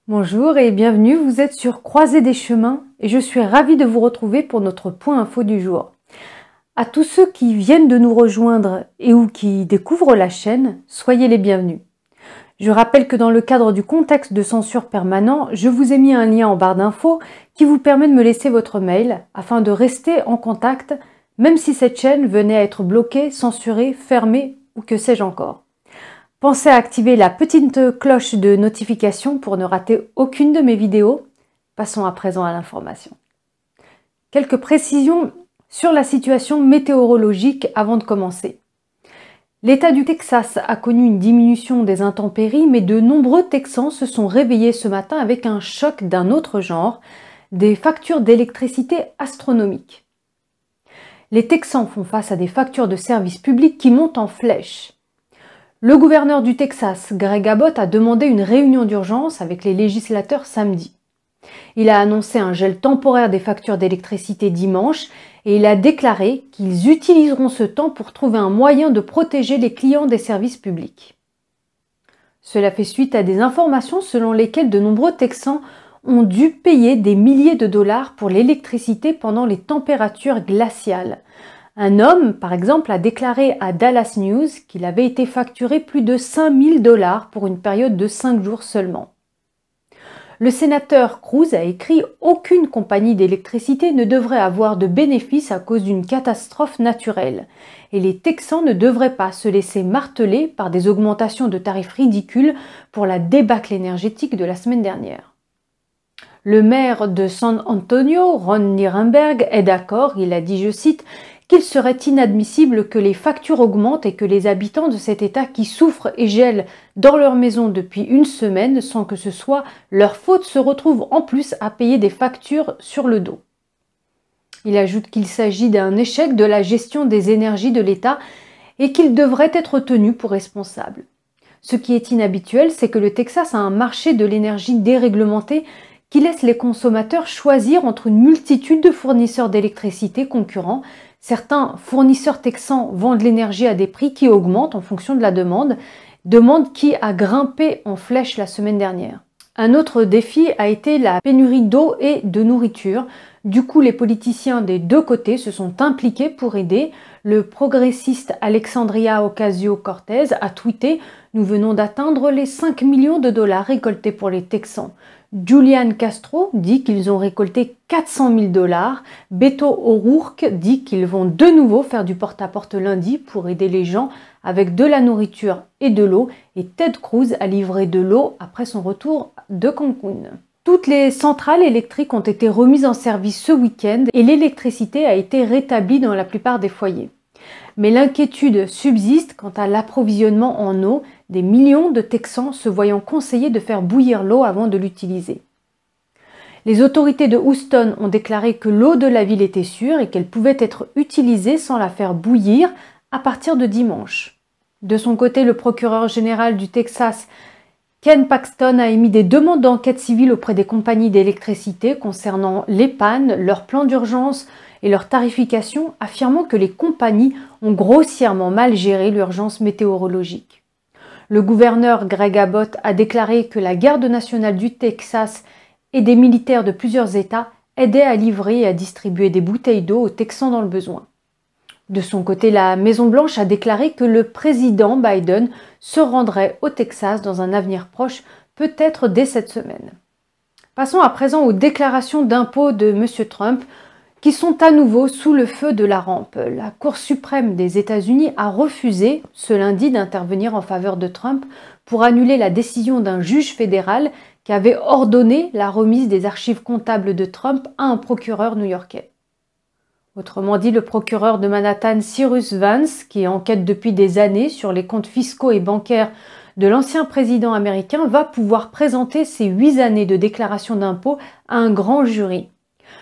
Bonjour et bienvenue, vous êtes sur Croisée des chemins et je suis ravie de vous retrouver pour notre point info du jour. À tous ceux qui viennent de nous rejoindre et ou qui découvrent la chaîne, soyez les bienvenus. Je rappelle que dans le cadre du contexte de censure permanent, je vous ai mis un lien en barre d'infos qui vous permet de me laisser votre mail afin de rester en contact même si cette chaîne venait à être bloquée, censurée, fermée ou que sais-je encore. Pensez à activer la petite cloche de notification pour ne rater aucune de mes vidéos. Passons à présent à l'information. Quelques précisions sur la situation météorologique avant de commencer. L'État du Texas a connu une diminution des intempéries, mais de nombreux Texans se sont réveillés ce matin avec un choc d'un autre genre, des factures d'électricité astronomiques. Les Texans font face à des factures de services publics qui montent en flèche. Le gouverneur du Texas, Greg Abbott, a demandé une réunion d'urgence avec les législateurs samedi. Il a annoncé un gel temporaire des factures d'électricité dimanche et il a déclaré qu'ils utiliseront ce temps pour trouver un moyen de protéger les clients des services publics. Cela fait suite à des informations selon lesquelles de nombreux Texans ont dû payer des milliers de dollars pour l'électricité pendant les températures glaciales. Un homme, par exemple, a déclaré à Dallas News qu'il avait été facturé plus de 5 000 $ pour une période de 5 jours seulement. Le sénateur Cruz a écrit « Aucune compagnie d'électricité ne devrait avoir de bénéfices à cause d'une catastrophe naturelle et les Texans ne devraient pas se laisser marteler par des augmentations de tarifs ridicules pour la débâcle énergétique de la semaine dernière ». Le maire de San Antonio, Ron Nirenberg, est d'accord, il a dit, je cite, qu'il serait inadmissible que les factures augmentent et que les habitants de cet État qui souffrent et gèlent dans leur maison depuis une semaine sans que ce soit leur faute se retrouvent en plus à payer des factures sur le dos. Il ajoute qu'il s'agit d'un échec de la gestion des énergies de l'État et qu'il devrait être tenu pour responsable. Ce qui est inhabituel, c'est que le Texas a un marché de l'énergie déréglementé qui laisse les consommateurs choisir entre une multitude de fournisseurs d'électricité concurrents. Certains fournisseurs texans vendent l'énergie à des prix qui augmentent en fonction de la demande qui a grimpé en flèche la semaine dernière. Un autre défi a été la pénurie d'eau et de nourriture. Du coup, les politiciens des deux côtés se sont impliqués pour aider. Le progressiste Alexandria Ocasio-Cortez a tweeté « Nous venons d'atteindre les 5 millions de dollars récoltés pour les Texans ». Julian Castro dit qu'ils ont récolté 400 000 $. Beto O'Rourke dit qu'ils vont de nouveau faire du porte-à-porte lundi pour aider les gens avec de la nourriture et de l'eau. Et Ted Cruz a livré de l'eau après son retour de Cancun. Toutes les centrales électriques ont été remises en service ce week-end et l'électricité a été rétablie dans la plupart des foyers. Mais l'inquiétude subsiste quant à l'approvisionnement en eau, des millions de Texans se voyant conseiller de faire bouillir l'eau avant de l'utiliser. Les autorités de Houston ont déclaré que l'eau de la ville était sûre et qu'elle pouvait être utilisée sans la faire bouillir à partir de dimanche. De son côté, le procureur général du Texas, Ken Paxton, a émis des demandes d'enquête civile auprès des compagnies d'électricité concernant les pannes, leurs plans d'urgence et leur tarification, affirmant que les compagnies ont grossièrement mal géré l'urgence météorologique. Le gouverneur Greg Abbott a déclaré que la garde nationale du Texas et des militaires de plusieurs États aidaient à livrer et à distribuer des bouteilles d'eau aux Texans dans le besoin. De son côté, la Maison-Blanche a déclaré que le président Biden se rendrait au Texas dans un avenir proche, peut-être dès cette semaine. Passons à présent aux déclarations d'impôts de M. Trump, qui sont à nouveau sous le feu de la rampe. La Cour suprême des États-Unis a refusé ce lundi d'intervenir en faveur de Trump pour annuler la décision d'un juge fédéral qui avait ordonné la remise des archives comptables de Trump à un procureur new-yorkais. Autrement dit, le procureur de Manhattan, Cyrus Vance, qui enquête depuis des années sur les comptes fiscaux et bancaires de l'ancien président américain, va pouvoir présenter ses 8 années de déclaration d'impôts à un grand jury.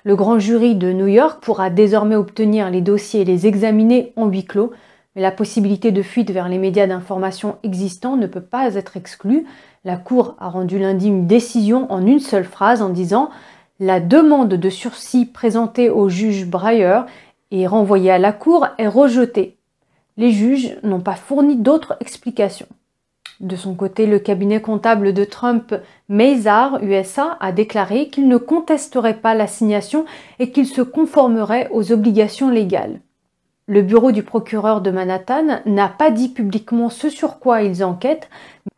Le grand jury de New York pourra désormais obtenir les dossiers et les examiner en huis clos, mais la possibilité de fuite vers les médias d'information existants ne peut pas être exclue. La Cour a rendu lundi une décision en une seule phrase en disant « La demande de sursis présentée au juge Breyer et renvoyée à la Cour est rejetée. Les juges n'ont pas fourni d'autres explications. » De son côté, le cabinet comptable de Trump, Mazars USA, a déclaré qu'il ne contesterait pas l'assignation et qu'il se conformerait aux obligations légales. Le bureau du procureur de Manhattan n'a pas dit publiquement ce sur quoi ils enquêtent,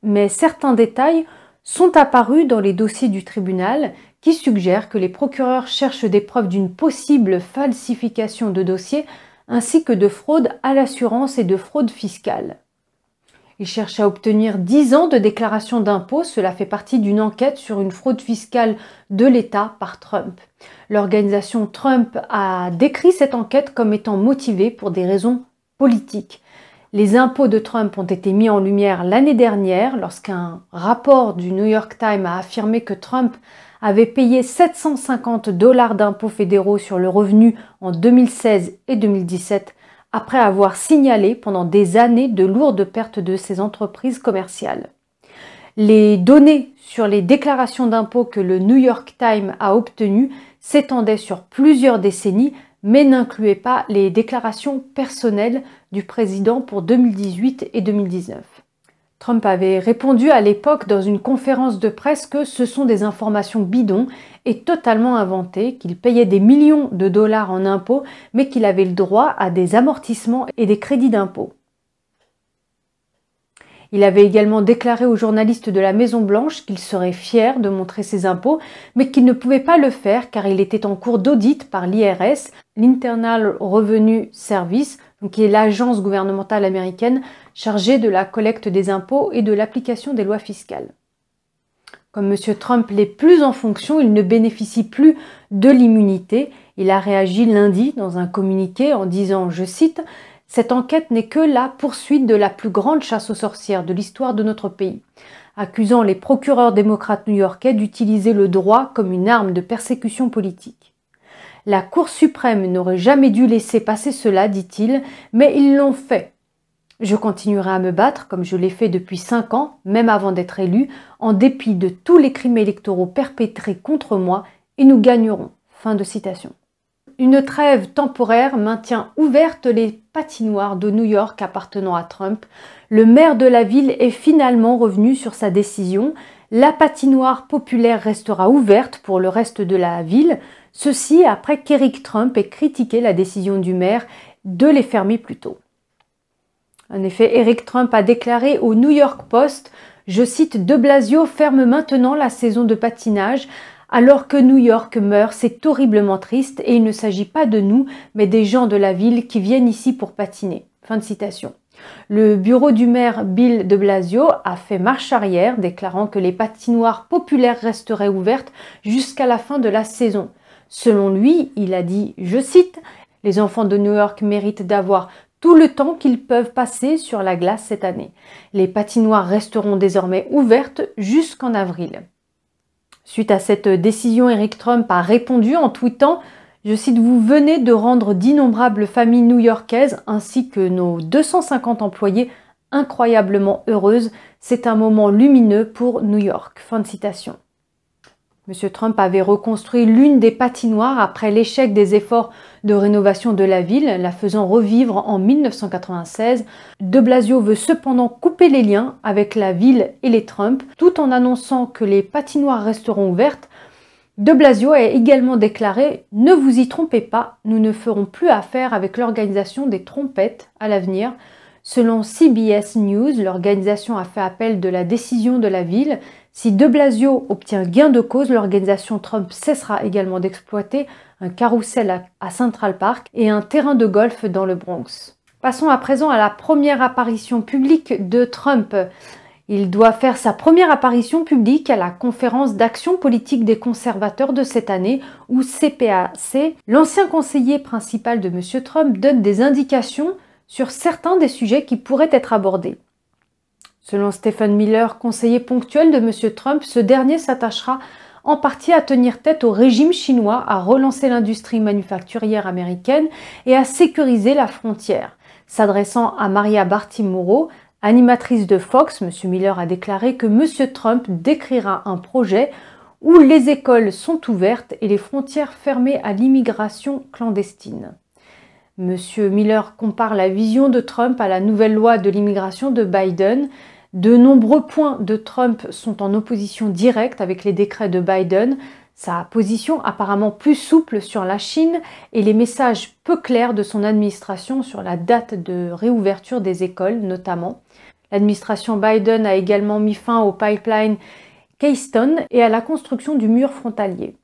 mais certains détails sont apparus dans les dossiers du tribunal qui suggèrent que les procureurs cherchent des preuves d'une possible falsification de dossiers ainsi que de fraude à l'assurance et de fraude fiscale. Ils cherchent à obtenir 10 ans de déclaration d'impôts, cela fait partie d'une enquête sur une fraude fiscale de l'État par Trump. L'organisation Trump a décrit cette enquête comme étant motivée pour des raisons politiques. Les impôts de Trump ont été mis en lumière l'année dernière lorsqu'un rapport du New York Times a affirmé que Trump avait payé 750 $ d'impôts fédéraux sur le revenu en 2016 et 2017 après avoir signalé pendant des années de lourdes pertes de ses entreprises commerciales. Les données sur les déclarations d'impôts que le New York Times a obtenues s'étendaient sur plusieurs décennies, mais n'incluaient pas les déclarations personnelles du président pour 2018 et 2019. Trump avait répondu à l'époque dans une conférence de presse que ce sont des informations bidons et totalement inventées, qu'il payait des millions de dollars en impôts, mais qu'il avait le droit à des amortissements et des crédits d'impôt. Il avait également déclaré aux journalistes de la Maison-Blanche qu'il serait fier de montrer ses impôts, mais qu'il ne pouvait pas le faire car il était en cours d'audit par l'IRS, l'Internal Revenue Service, qui est l'agence gouvernementale américaine chargée de la collecte des impôts et de l'application des lois fiscales. Comme M. Trump n'est plus en fonction, il ne bénéficie plus de l'immunité. Il a réagi lundi dans un communiqué en disant, je cite, « Cette enquête n'est que la poursuite de la plus grande chasse aux sorcières de l'histoire de notre pays », accusant les procureurs démocrates new-yorkais d'utiliser le droit comme une arme de persécution politique. La Cour suprême n'aurait jamais dû laisser passer cela, dit-il, mais ils l'ont fait. Je continuerai à me battre, comme je l'ai fait depuis 5 ans, même avant d'être élu, en dépit de tous les crimes électoraux perpétrés contre moi, et nous gagnerons. » Fin de citation. Une trêve temporaire maintient ouvertes les patinoires de New York appartenant à Trump. Le maire de la ville est finalement revenu sur sa décision. La patinoire populaire restera ouverte pour le reste de la ville. Ceci après qu'Eric Trump ait critiqué la décision du maire de les fermer plus tôt. En effet, Eric Trump a déclaré au New York Post, je cite, « De Blasio ferme maintenant la saison de patinage. Alors que New York meurt, c'est horriblement triste et il ne s'agit pas de nous, mais des gens de la ville qui viennent ici pour patiner. » Fin de citation. Le bureau du maire Bill de Blasio a fait marche arrière, déclarant que les patinoires populaires resteraient ouvertes jusqu'à la fin de la saison. Selon lui, il a dit, je cite, « Les enfants de New York méritent d'avoir tout le temps qu'ils peuvent passer sur la glace cette année. Les patinoires resteront désormais ouvertes jusqu'en avril. » Suite à cette décision, Eric Trump a répondu en tweetant, je cite, « Vous venez de rendre d'innombrables familles new-yorkaises ainsi que nos 250 employés incroyablement heureuses. C'est un moment lumineux pour New York. » Fin de citation. M. Trump avait reconstruit l'une des patinoires après l'échec des efforts de rénovation de la ville, la faisant revivre en 1996. De Blasio veut cependant couper les liens avec la ville et les Trump, tout en annonçant que les patinoires resteront ouvertes. De Blasio a également déclaré « Ne vous y trompez pas, nous ne ferons plus affaire avec l'organisation des trompettes à l'avenir ». Selon CBS News, l'organisation a fait appel de la décision de la ville. Si de Blasio obtient gain de cause, l'organisation Trump cessera également d'exploiter un carrousel à Central Park et un terrain de golf dans le Bronx. Passons à présent à la première apparition publique de Trump. Il doit faire sa première apparition publique à la conférence d'action politique des conservateurs de cette année, ou CPAC. L'ancien conseiller principal de M. Trump donne des indications sur certains des sujets qui pourraient être abordés. Selon Stephen Miller, conseiller ponctuel de M. Trump, ce dernier s'attachera en partie à tenir tête au régime chinois, à relancer l'industrie manufacturière américaine et à sécuriser la frontière. S'adressant à Maria Bartiromo, animatrice de Fox, M. Miller a déclaré que M. Trump décrira un projet où les écoles sont ouvertes et les frontières fermées à l'immigration clandestine. M. Miller compare la vision de Trump à la nouvelle loi de l'immigration de Biden. De nombreux points de Trump sont en opposition directe avec les décrets de Biden, sa position apparemment plus souple sur la Chine et les messages peu clairs de son administration sur la date de réouverture des écoles notamment. L'administration Biden a également mis fin au pipeline Keystone et à la construction du mur frontalier.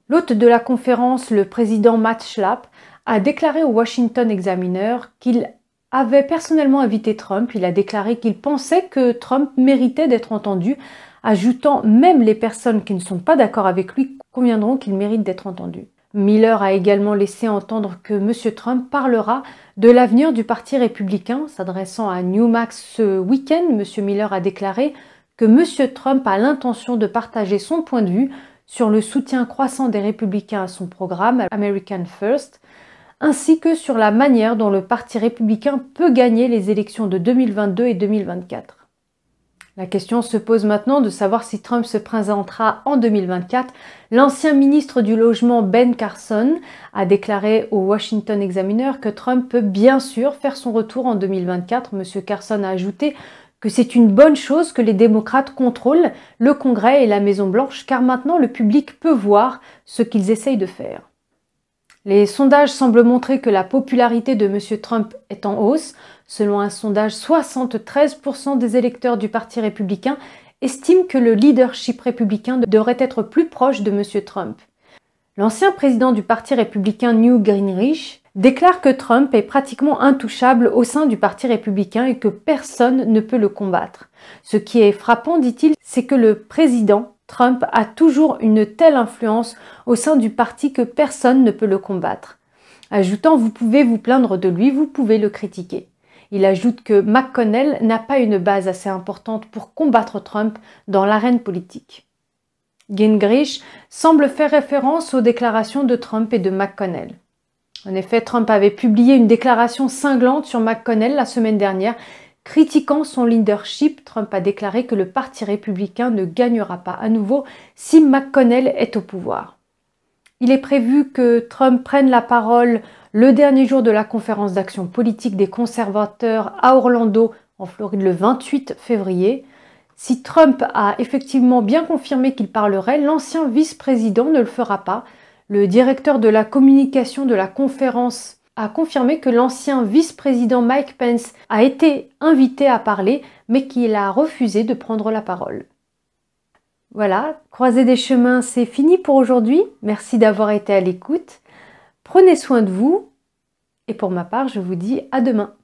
L'hôte de la conférence, le président Matt Schlapp, a déclaré au Washington Examiner qu'il avait personnellement invité Trump. Il a déclaré qu'il pensait que Trump méritait d'être entendu, ajoutant même les personnes qui ne sont pas d'accord avec lui conviendront qu'il mérite d'être entendu. Miller a également laissé entendre que M. Trump parlera de l'avenir du Parti républicain. S'adressant à Newsmax ce week-end, M. Miller a déclaré que M. Trump a l'intention de partager son point de vue sur le soutien croissant des républicains à son programme American First, ainsi que sur la manière dont le Parti républicain peut gagner les élections de 2022 et 2024. La question se pose maintenant de savoir si Trump se présentera en 2024. L'ancien ministre du Logement Ben Carson a déclaré au Washington Examiner que Trump peut bien sûr faire son retour en 2024. M. Carson a ajouté que c'est une bonne chose que les démocrates contrôlent le Congrès et la Maison-Blanche, car maintenant le public peut voir ce qu'ils essayent de faire. Les sondages semblent montrer que la popularité de M. Trump est en hausse. Selon un sondage, 73% des électeurs du Parti républicain estiment que le leadership républicain devrait être plus proche de M. Trump. L'ancien président du Parti républicain Newt Gingrich déclare que Trump est pratiquement intouchable au sein du Parti républicain et que personne ne peut le combattre. Ce qui est frappant, dit-il, c'est que le président Trump a toujours une telle influence au sein du parti que personne ne peut le combattre. Ajoutant, vous pouvez vous plaindre de lui, vous pouvez le critiquer. Il ajoute que McConnell n'a pas une base assez importante pour combattre Trump dans l'arène politique. Gingrich semble faire référence aux déclarations de Trump et de McConnell. En effet, Trump avait publié une déclaration cinglante sur McConnell la semaine dernière. Critiquant son leadership, Trump a déclaré que le Parti républicain ne gagnera pas à nouveau si McConnell est au pouvoir. Il est prévu que Trump prenne la parole le dernier jour de la conférence d'action politique des conservateurs à Orlando, en Floride, le 28 février. Si Trump a effectivement bien confirmé qu'il parlerait, l'ancien vice-président ne le fera pas. Le directeur de la communication de la conférence a confirmé que l'ancien vice-président Mike Pence a été invité à parler, mais qu'il a refusé de prendre la parole. Voilà, Croisée des chemins, c'est fini pour aujourd'hui. Merci d'avoir été à l'écoute. Prenez soin de vous. Et pour ma part, je vous dis à demain.